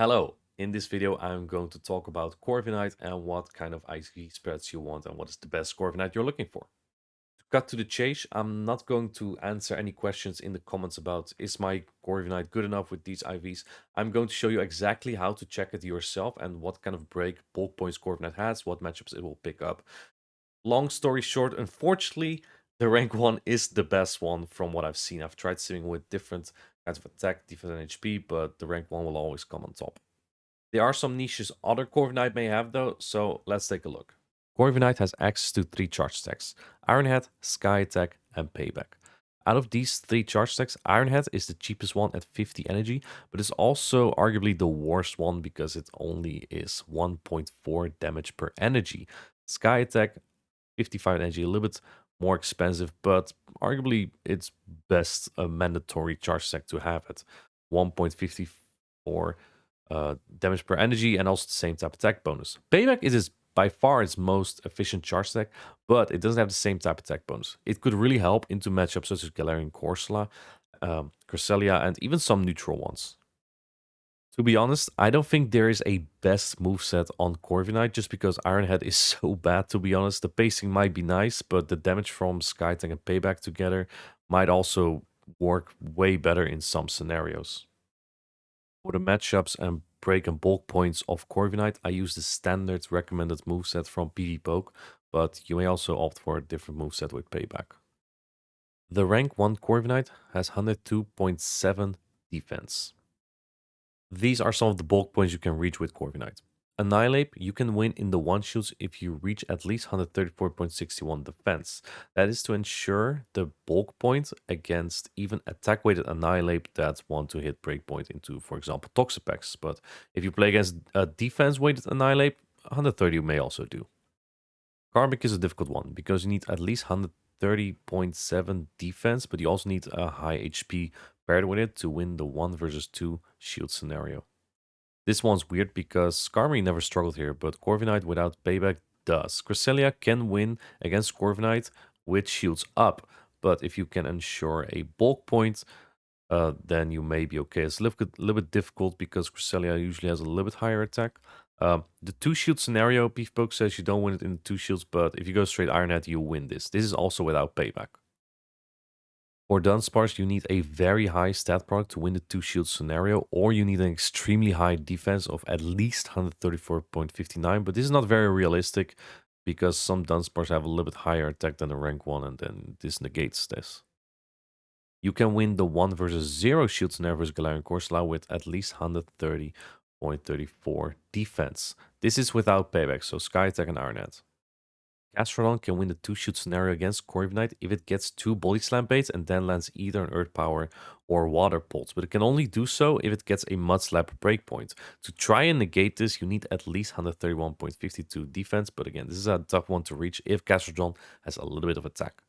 Hello, in this video I'm going to talk about Corviknight and what kind of IV spreads you want and what is the best Corviknight you're looking for. To cut to the chase, I'm not going to answer any questions in the comments about is my Corviknight good enough with these IVs. I'm going to show you exactly how to check it yourself and what kind of break bulk points Corviknight has, what matchups it will pick up. Long story short, unfortunately, the rank 1 is the best one from what I've seen. I've tried simming with different kinds of attack, defense, and HP, but the rank 1 will always come on top. There are some niches other Corviknight may have though, so let's take a look. Corviknight has access to 3 charge stacks: Ironhead, Sky Attack, and Payback. Out of these 3 charge stacks, Ironhead is the cheapest one at 50 energy, but it's also arguably the worst one because it only is 1.4 damage per energy. Sky Attack, 55 energy, a little bit more expensive, but arguably it's best a mandatory charge stack to have at 1.54 damage per energy and also the same type attack bonus. Payback is by far its most efficient charge stack, but it doesn't have the same type attack bonus. It could really help into matchups such as Galarian Corsola, Cresselia, and even some neutral ones. To be honest, I don't think there is a best moveset on Corviknight just because Ironhead is so bad, to be honest. The pacing might be nice, but the damage from Skytank and Payback together might also work way better in some scenarios. For the matchups and break and bulk points of Corviknight, I use the standard recommended moveset from PvPoke, but you may also opt for a different moveset with Payback. The rank 1 Corviknight has 102.7 defense. These are some of the bulk points you can reach with Corviknight. Annihilate, you can win in the one-shots if you reach at least 134.61 defense. That is to ensure the bulk point against even attack-weighted Annihilate that want to hit breakpoint into, for example, Toxapex. But if you play against a defense-weighted Annihilate, 130 may also do. Karmic is a difficult one because you need at least 130.7 defense, but you also need a high HP paired with it to win the 1 versus 2 shield scenario. This one's weird because Skarmory never struggled here, but Corviknight without Payback does. Cresselia can win against Corviknight with shields up, but if you can ensure a bulk point, then you may be okay. It's a little bit difficult because Cresselia usually has a little bit higher attack. The 2 shield scenario, PvPoke says you don't win it in the 2 shields, but if you go straight Ironhead, you win this. This is also without Payback. For Dunsparce, you need a very high stat product to win the 2 shield scenario, or you need an extremely high defense of at least 134.59, but this is not very realistic because some Dunsparce have a little bit higher attack than the rank 1, and then this negates this. You can win the 1 versus 0 shield scenario versus Galarian Corsola with at least 130.34 defense. This is without Payback, so Sky Attack and Ironhead. Gastrodon can win the 2 shoot scenario against Corviknight if it gets 2 Body Slam baits and then lands either an Earth Power or Water Pulse, but it can only do so if it gets a Mud Slap breakpoint. To try and negate this, you need at least 131.52 defense, but again, this is a tough one to reach if Gastrodon has a little bit of attack.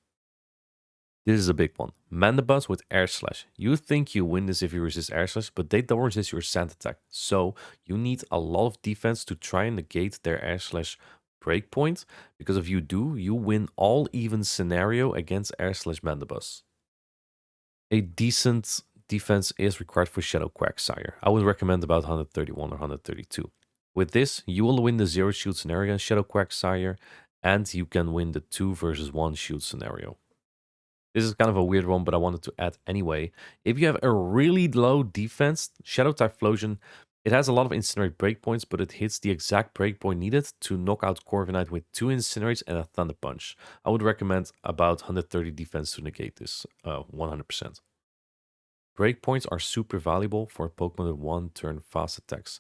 This is a big one. Mandibuzz with Air Slash. You think you win this if you resist Air Slash, but they don't resist your Sand Attack. So you need a lot of defense to try and negate their Air Slash breakpoint, because if you do, you win all even scenario against Air Slash Mandibuzz. A decent defense is required for Shadow Quagsire. I would recommend about 131 or 132. With this, you will win the 0 shield scenario against Shadow Quagsire, and you can win the 2 versus 1 shield scenario. This is kind of a weird one, but I wanted to add anyway. If you have a really low defense, Shadow Typhlosion, it has a lot of Incinerate breakpoints, but it hits the exact breakpoint needed to knock out Corviknight with 2 Incinerates and a Thunder Punch. I would recommend about 130 defense to negate this, 100%. Breakpoints are super valuable for Pokemon with 1 turn fast attacks.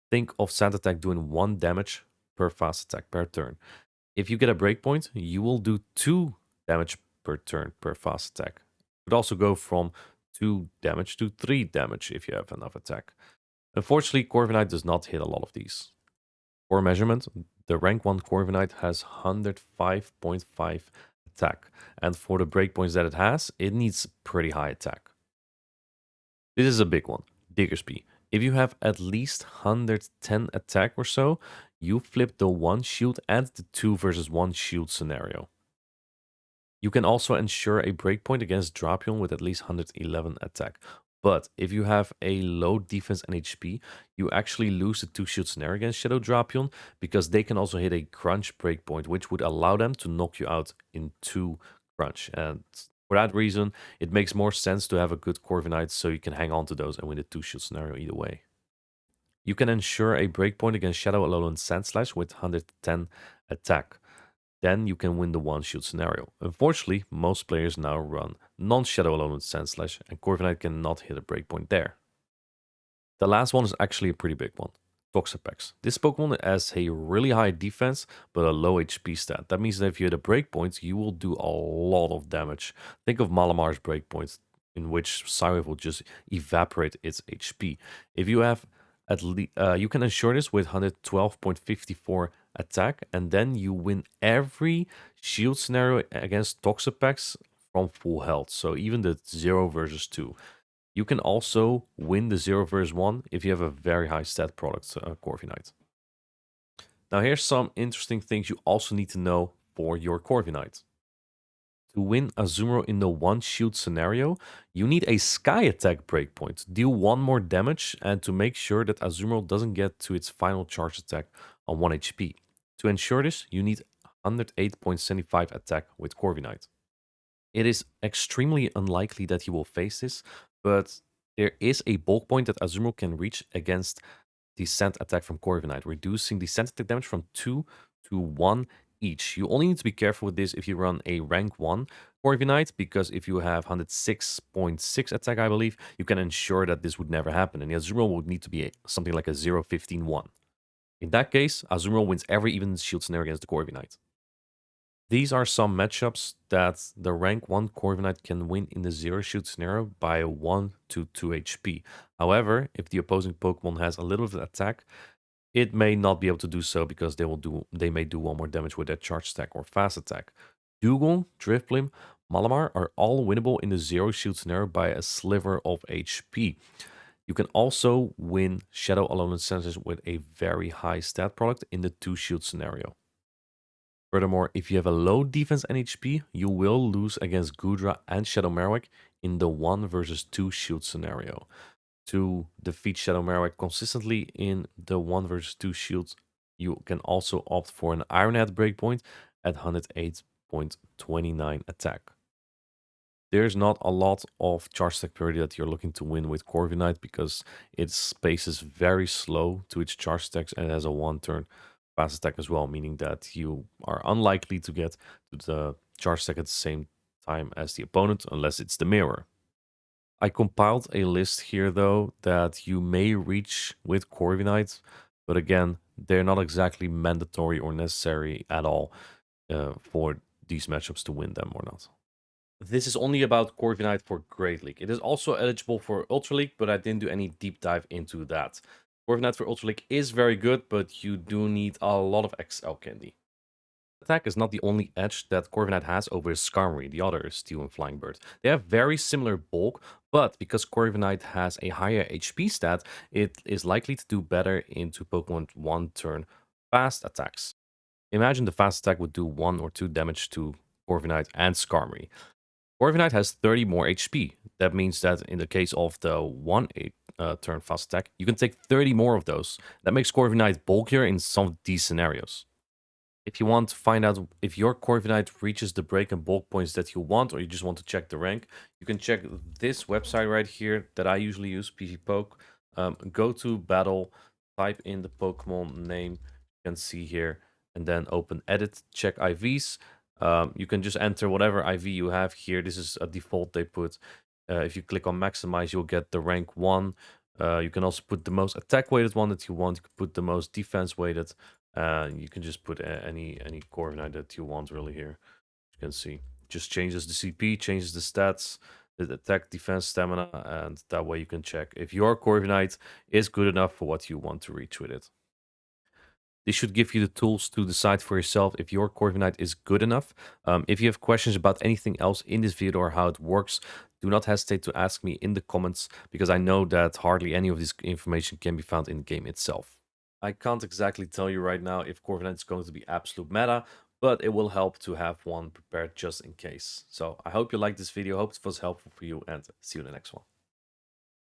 Think of Sand Attack doing 1 damage per fast attack per turn. If you get a breakpoint, you will do 2 damage per turn per fast attack. It could also go from 2 damage to 3 damage if you have enough attack. Unfortunately, Corviknight does not hit a lot of these. For measurement, the rank 1 Corviknight has 105.5 attack, and for the breakpoints that it has, it needs pretty high attack. This is a big one, Diggersby. If you have at least 110 attack or so, you flip the 1 shield and the 2 versus 1 shield scenario. You can also ensure a breakpoint against Drapion with at least 111 attack. But if you have a low defense and HP, you actually lose the 2 shield scenario against Shadow Drapion because they can also hit a crunch breakpoint, which would allow them to knock you out in 2 crunch. And for that reason, it makes more sense to have a good Corviknight so you can hang on to those and win the 2 shield scenario either way. You can ensure a breakpoint against Shadow Alolan Sandslash with 110 attack. Then you can win the 1 shield scenario. Unfortunately, most players now run non-Shadow Alolan Sandslash, and Corviknight cannot hit a breakpoint there. The last one is actually a pretty big one. Toxapex. This Pokemon has a really high defense, but a low HP stat. That means that if you hit a breakpoint, you will do a lot of damage. Think of Malamar's breakpoints, in which Psywave will just evaporate its HP. If you have at least, you can ensure this with 112.54 attack, and then you win every shield scenario against Toxapex from full health. So even the 0 versus 2. You can also win the 0 versus 1 if you have a very high stat product, Corviknight. Now here's some interesting things you also need to know for your Corviknight. To win Azumarill in the 1 shield scenario, you need a Sky Attack breakpoint. Deal 1 more damage, and to make sure that Azumarill doesn't get to its final charge attack on 1 HP. To ensure this, you need 108.75 attack with Corviknight. It is extremely unlikely that he will face this, but there is a bulk point that Azumarill can reach against the Scent attack from Corviknight, reducing the Scent attack damage from 2 to 1 each. You only need to be careful with this if you run a rank 1 Corviknight, because if you have 106.6 attack, I believe, you can ensure that this would never happen, and the Azumarill would need to be something like a 0-15-1. In that case, Azumarill wins every even shield scenario against the Corviknight. These are some matchups that the rank 1 Corviknight can win in the 0 shield scenario by 1 to 2 HP. However, if the opposing Pokemon has a little bit of attack, it may not be able to do so because they may do 1 more damage with their charge attack or fast attack. Dugong, Drifblim, Malamar are all winnable in the 0 shield scenario by a sliver of HP. You can also win Shadow Alolan Sandslash with a very high stat product in the 2 shield scenario. Furthermore, if you have a low defense and HP, you will lose against Goodra and Shadow Marowak in the 1 versus 2 shield scenario. To defeat Shadow Marowak consistently in the 1 versus 2 shields, you can also opt for an Iron Head breakpoint at 108.29 attack. There's not a lot of charge attack parity that you're looking to win with Corviknight because its pace is very slow to its charge attacks and it has a 1-turn fast attack as well, meaning that you are unlikely to get to the charge attack at the same time as the opponent unless it's the mirror. I compiled a list here though that you may reach with Corviknight, but again, they're not exactly mandatory or necessary at all for these matchups to win them or not. This is only about Corviknight for Great League. It is also eligible for Ultra League, but I didn't do any deep dive into that. Corviknight for Ultra League is very good, but you do need a lot of XL candy. Attack is not the only edge that Corviknight has over Skarmory, the other Steel and Flying Bird. They have very similar bulk, but because Corviknight has a higher HP stat, it is likely to do better into Pokemon 1-turn fast attacks. Imagine the fast attack would do 1 or 2 damage to Corviknight and Skarmory. Corviknight has 30 more HP. That means that in the case of the 1-turn fast attack, you can take 30 more of those. That makes Corviknight bulkier in some of these scenarios. If you want to find out if your Corviknight reaches the break and bulk points that you want, or you just want to check the rank, you can check this website right here that I usually use, PvPoke. Go to battle, type in the Pokemon name you can see here, and then open edit, check IVs. You can just enter whatever IV you have here. This is a default they put. If you click on maximize, you'll get the rank 1. You can also put the most attack weighted one that you want. You can put the most defense weighted. You can just put any Corviknight that you want really here. You can see. Just changes the CP, changes the stats, the attack, defense, stamina, and that way you can check if your Corviknight is good enough for what you want to reach with it. This should give you the tools to decide for yourself if your Corviknight is good enough. If you have questions about anything else in this video or how it works, do not hesitate to ask me in the comments, because I know that hardly any of this information can be found in the game itself. I can't exactly tell you right now if Corviknight is going to be absolute meta, but it will help to have one prepared just in case. So I hope you liked this video, hope it was helpful for you, and see you in the next one.